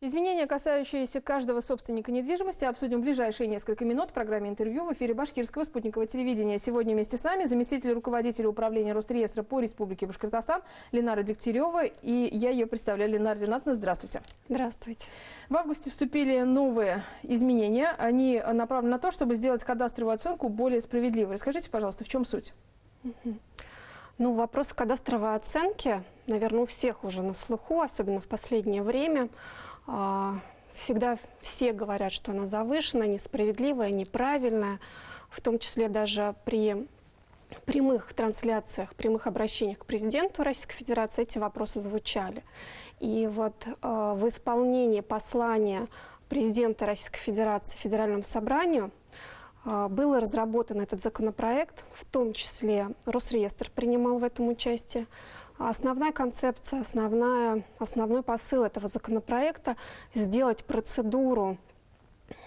Изменения, касающиеся каждого собственника недвижимости, обсудим в ближайшие несколько минут в программе «Интервью» в эфире Башкирского спутникового телевидения. Сегодня вместе с нами заместитель руководителя управления Росреестра по Республике Башкортостан Ленара Дегтярева. И я ее представляю. Ленара Ринатовна, здравствуйте. Здравствуйте. В августе вступили новые изменения. Они направлены на то, чтобы сделать кадастровую оценку более справедливой. Расскажите, пожалуйста, в чем суть? Ну, вопрос кадастровой оценки, наверное, у всех уже на слуху, особенно в последнее время. Всегда все говорят, что она завышена, несправедливая, неправильная, в том числе даже при прямых трансляциях, прямых обращениях к президенту Российской Федерации эти вопросы звучали. И вот в исполнении послания президента Российской Федерации Федеральному собранию был разработан этот законопроект, в том числе Росреестр принимал в этом участие. Основная концепция, основной посыл этого законопроекта – сделать процедуру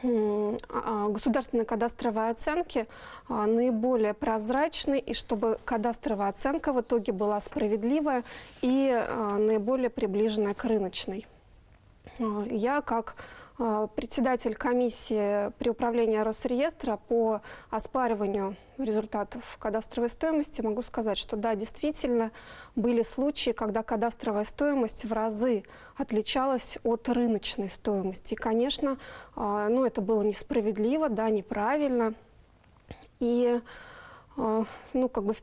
государственной кадастровой оценки наиболее прозрачной, и чтобы кадастровая оценка в итоге была справедливая и наиболее приближенная к рыночной. Я, как председатель комиссии при управлении Росреестра по оспариванию результатов кадастровой стоимости, могу сказать, что да, действительно были случаи, когда кадастровая стоимость в разы отличалась от рыночной стоимости. И, конечно, это было несправедливо, да, неправильно. И в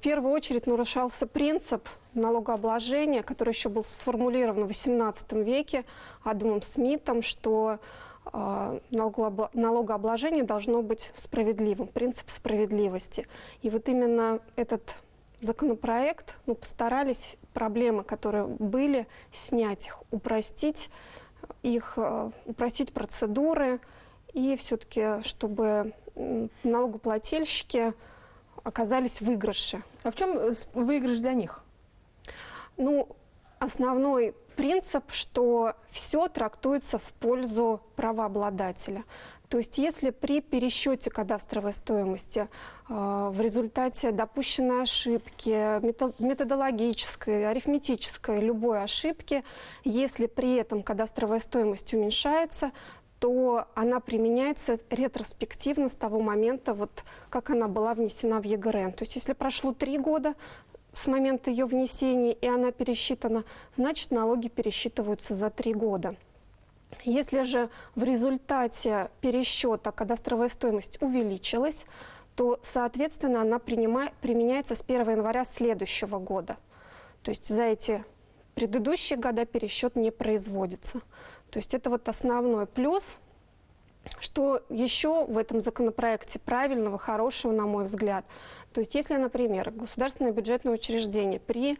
первую очередь нарушался принцип налогообложения, который еще был сформулирован в XVIII веке Адамом Смитом, что налогообложение должно быть справедливым, принцип справедливости. И вот именно этот законопроект, постарались проблемы, которые были, снять их, упростить процедуры, и все-таки, чтобы налогоплательщики оказались в выигрыше. А в чем выигрыш для них? Основной принцип, что все трактуется в пользу правообладателя. То есть если при пересчете кадастровой стоимости в результате допущенной ошибки, методологической, арифметической, любой ошибки, если при этом кадастровая стоимость уменьшается, то она применяется ретроспективно с того момента, как она была внесена в ЕГРН. То есть если прошло 3 года с момента ее внесения, и она пересчитана, значит, налоги пересчитываются за 3 года. Если же в результате пересчета кадастровая стоимость увеличилась, то, соответственно, она применяется с 1 января следующего года. То есть за эти предыдущие года пересчет не производится. То есть это основной плюс. Что еще в этом законопроекте правильного, хорошего, на мой взгляд? То есть если, например, государственное бюджетное учреждение при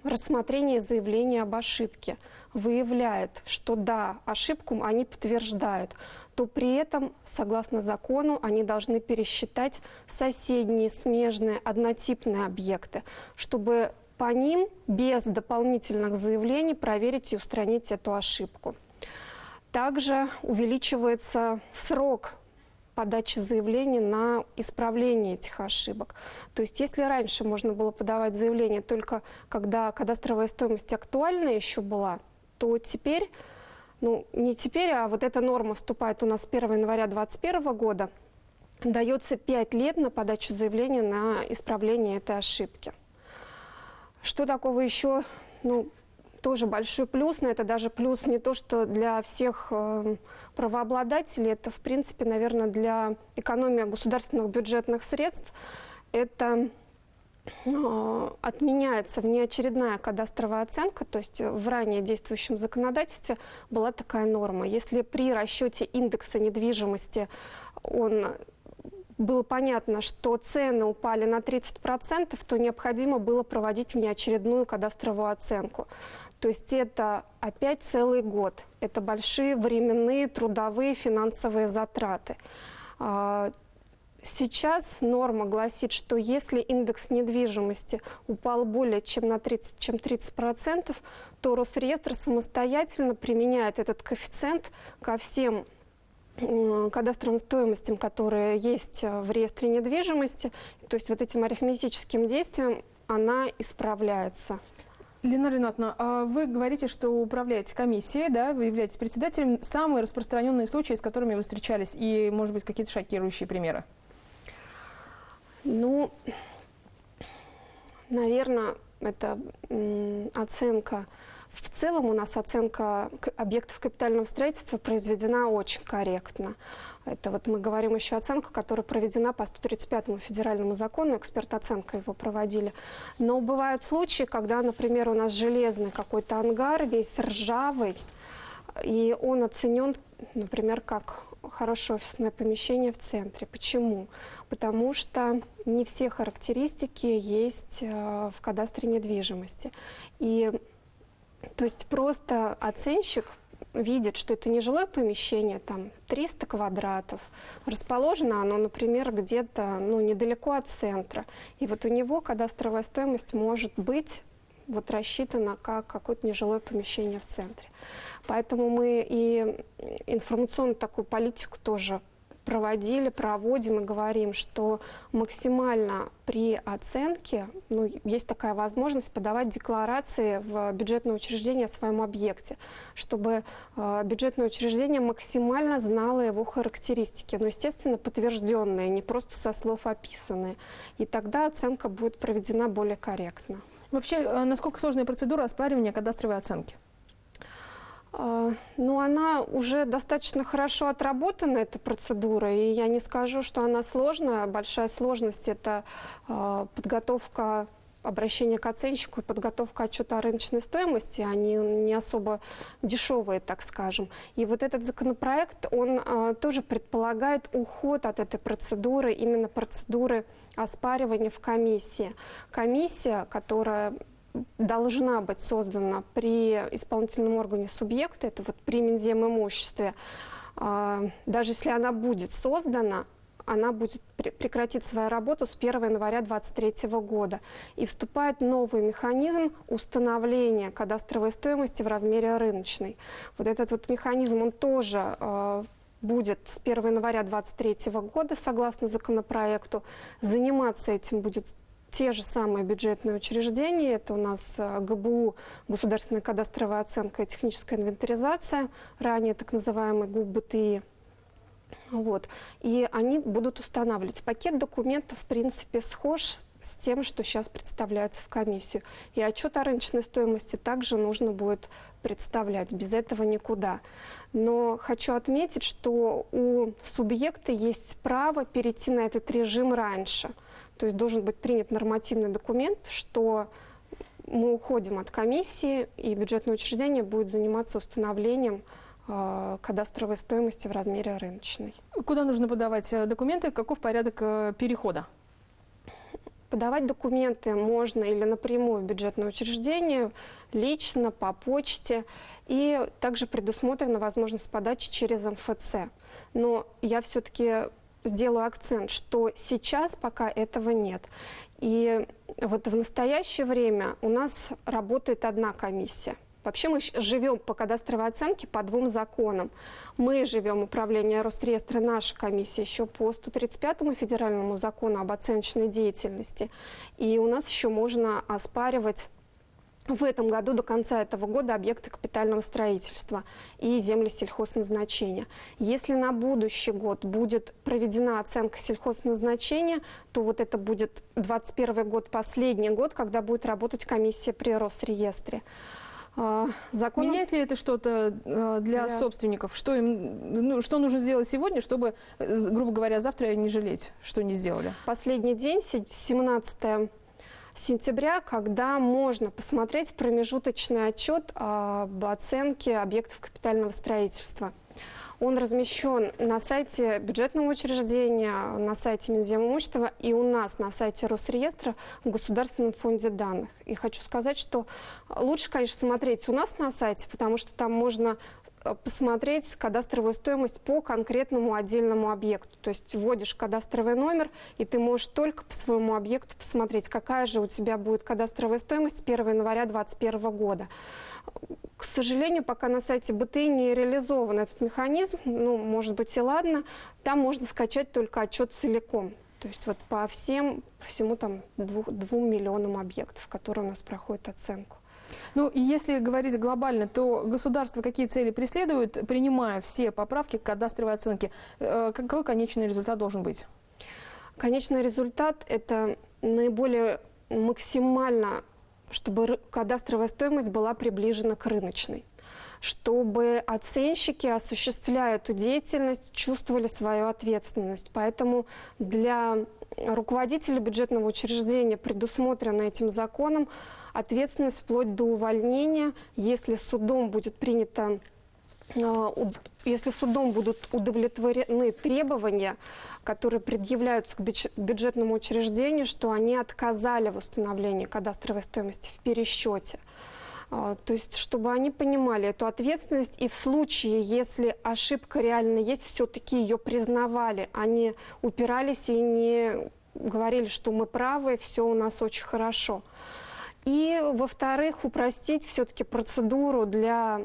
рассмотрении заявления об ошибке выявляет, что да, ошибку они подтверждают, то при этом, согласно закону, они должны пересчитать соседние, смежные, однотипные объекты, чтобы по ним без дополнительных заявлений проверить и устранить эту ошибку. Также увеличивается срок подачи заявлений на исправление этих ошибок. То есть если раньше можно было подавать заявление только когда кадастровая стоимость актуальна еще была, то теперь, не теперь, а эта норма вступает у нас с 1 января 2021 года, дается 5 лет на подачу заявления на исправление этой ошибки. Что такого еще? Тоже большой плюс, но это даже плюс не то, что для всех правообладателей, это, в принципе, наверное, для экономии государственных бюджетных средств. Это отменяется внеочередная кадастровая оценка, то есть в ранее действующем законодательстве была такая норма. Если при расчете индекса недвижимости было понятно, что цены упали на 30%, то необходимо было проводить внеочередную кадастровую оценку. То есть это опять целый год. Это большие временные, трудовые, финансовые затраты. Сейчас норма гласит, что если индекс недвижимости упал более чем на 30%, то Росреестр самостоятельно применяет этот коэффициент ко всем кадастровым стоимостям, которые есть в реестре недвижимости. То есть этим арифметическим действием она исправляется. Лена Ринатовна, а вы говорите, что управляете комиссией, да, вы являетесь председателем. Самые распространенные случаи, с которыми вы встречались, и, может быть, какие-то шокирующие примеры? Ну, наверное, это оценка. В целом у нас оценка объектов капитального строительства произведена очень корректно. Это вот мы говорим еще оценка, которая проведена по 135-му федеральному закону, эксперт-оценка его проводили. Но бывают случаи, когда, например, у нас железный какой-то ангар, весь ржавый, и он оценен, например, как хорошее офисное помещение в центре. Почему? Потому что не все характеристики есть в кадастре недвижимости. И то есть просто оценщик видит, что это не жилое помещение, там 300 квадратов, расположено оно, например, где-то недалеко от центра. И вот у него кадастровая стоимость может быть вот рассчитана как какое-то нежилое помещение в центре. Поэтому мы и информационную такую политику тоже проводим и говорим, что максимально при оценке, есть такая возможность подавать декларации в бюджетное учреждение о своем объекте, чтобы бюджетное учреждение максимально знало его характеристики, но, естественно, подтвержденные, не просто со слов описанные. И тогда оценка будет проведена более корректно. Вообще, насколько сложная процедура оспаривания кадастровой оценки? Она уже достаточно хорошо отработана, эта процедура, и я не скажу, что она сложная. Большая сложность – это подготовка обращения к оценщику и подготовка отчета о рыночной стоимости. Они не особо дешевые, так скажем. И вот этот законопроект, он тоже предполагает уход от этой процедуры, именно процедуры оспаривания в комиссии. Комиссия, которая должна быть создана при исполнительном органе субъекта, это вот при Минземимуществе, даже если она будет создана, она прекратит свою работу с 1 января 2023 года. И вступает новый механизм установления кадастровой стоимости в размере рыночной. Вот этот вот механизм, он тоже будет с 1 января 2023 года, согласно законопроекту. Заниматься этим будет те же самые бюджетные учреждения. Это у нас ГБУ, государственная кадастровая оценка и техническая инвентаризация, ранее так называемый ГУП БТИ. Вот. И они будут устанавливать. Пакет документов, в принципе, схож с тем, что сейчас представляется в комиссию. И отчет о рыночной стоимости также нужно будет представлять. Без этого никуда. Но хочу отметить, что у субъекта есть право перейти на этот режим раньше. То есть должен быть принят нормативный документ, что мы уходим от комиссии, и бюджетное учреждение будет заниматься установлением кадастровой стоимости в размере рыночной. Куда нужно подавать документы? Каков порядок перехода? Подавать документы можно или напрямую в бюджетное учреждение, лично, по почте. И также предусмотрена возможность подачи через МФЦ. Но я все-таки сделаю акцент, что сейчас пока этого нет. И вот в настоящее время у нас работает одна комиссия. Вообще мы живем по кадастровой оценке по двум законам. Мы живем, управление Росреестра, наша комиссия, еще по 135-му федеральному закону об оценочной деятельности. И у нас еще можно оспаривать в этом году, до конца этого года, объекты капитального строительства и земли сельхозназначения. Если на будущий год будет проведена оценка сельхозназначения, то вот это будет 2021 год, последний год, когда будет работать комиссия при Росреестре. Меняет ли это что-то для собственников? Что нужно сделать сегодня, чтобы, грубо говоря, завтра не жалеть, что не сделали? Последний день, 17 сентября, когда можно посмотреть промежуточный отчет об оценке объектов капитального строительства. Он размещен на сайте бюджетного учреждения, на сайте Минземимущества и у нас на сайте Росреестра в Государственном фонде данных. И хочу сказать, что лучше, конечно, смотреть у нас на сайте, потому что там можно посмотреть кадастровую стоимость по конкретному отдельному объекту. То есть вводишь кадастровый номер, и ты можешь только по своему объекту посмотреть, какая же у тебя будет кадастровая стоимость с 1 января 2021 года. К сожалению, пока на сайте БТИ не реализован этот механизм, может быть и ладно, там можно скачать только отчет целиком. То есть вот по всему там 2 миллионам объектов, которые у нас проходят оценку. Ну, и если говорить глобально, то государство какие цели преследует, принимая все поправки к кадастровой оценке? Какой конечный результат должен быть? Конечный результат – это наиболее максимально, чтобы кадастровая стоимость была приближена к рыночной, чтобы оценщики, осуществляя эту деятельность, чувствовали свою ответственность. Поэтому для руководителя бюджетного учреждения предусмотрена этим законом ответственность вплоть до увольнения, если судом будет принято, если судом будут удовлетворены требования, которые предъявляются к бюджетному учреждению, что они отказали в установлении кадастровой стоимости в пересчете. То есть, чтобы они понимали эту ответственность, и в случае, если ошибка реально есть, все-таки ее признавали, они упирались и не говорили, что мы правы, все у нас очень хорошо. И, во-вторых, упростить все-таки процедуру для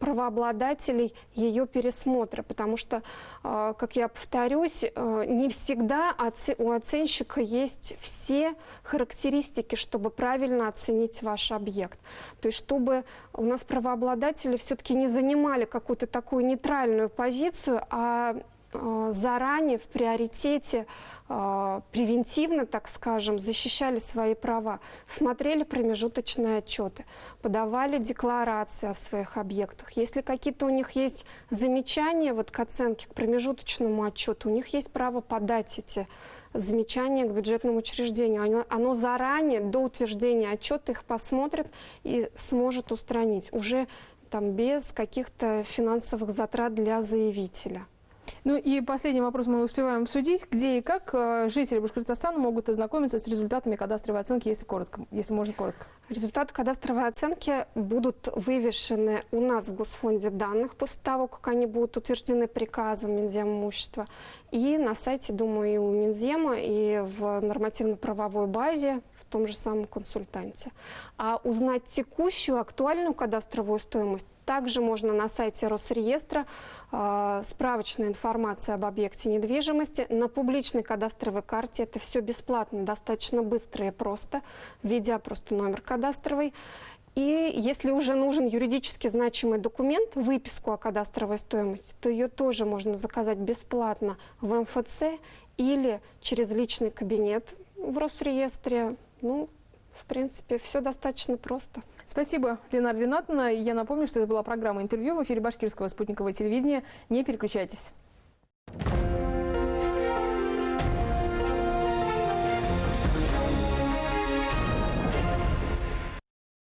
правообладателей ее пересмотра, потому что, как я повторюсь, не всегда у оценщика есть все характеристики, чтобы правильно оценить ваш объект. То есть, чтобы у нас правообладатели все-таки не занимали какую-то такую нейтральную позицию, а заранее в приоритете превентивно, так скажем, защищали свои права, смотрели промежуточные отчеты, подавали декларации о своих объектах. Если какие-то у них есть замечания вот к оценке, к промежуточному отчету, у них есть право подать эти замечания к бюджетному учреждению. Оно заранее, до утверждения отчета, их посмотрит и сможет устранить, уже там без каких-то финансовых затрат для заявителя. Ну и последний вопрос мы успеваем обсудить. Где и как жители Башкортостана могут ознакомиться с результатами кадастровой оценки, если коротко, если можно коротко? Результаты кадастровой оценки будут вывешены у нас в Госфонде данных после того, как они будут утверждены приказом Минземимущества. И на сайте, думаю, и у Минзема, и в нормативно-правовой базе, в том же самом консультанте. А узнать текущую, актуальную кадастровую стоимость также можно на сайте Росреестра. Справочная информация об объекте недвижимости. На публичной кадастровой карте это все бесплатно, достаточно быстро и просто, введя просто номер кадастровый. И если уже нужен юридически значимый документ, выписку о кадастровой стоимости, то ее тоже можно заказать бесплатно в МФЦ или через личный кабинет в Росреестре. Ну, в принципе, все достаточно просто. Спасибо, Ленара Ринатовна. Я напомню, что это была программа «Интервью» в эфире Башкирского спутникового телевидения. Не переключайтесь.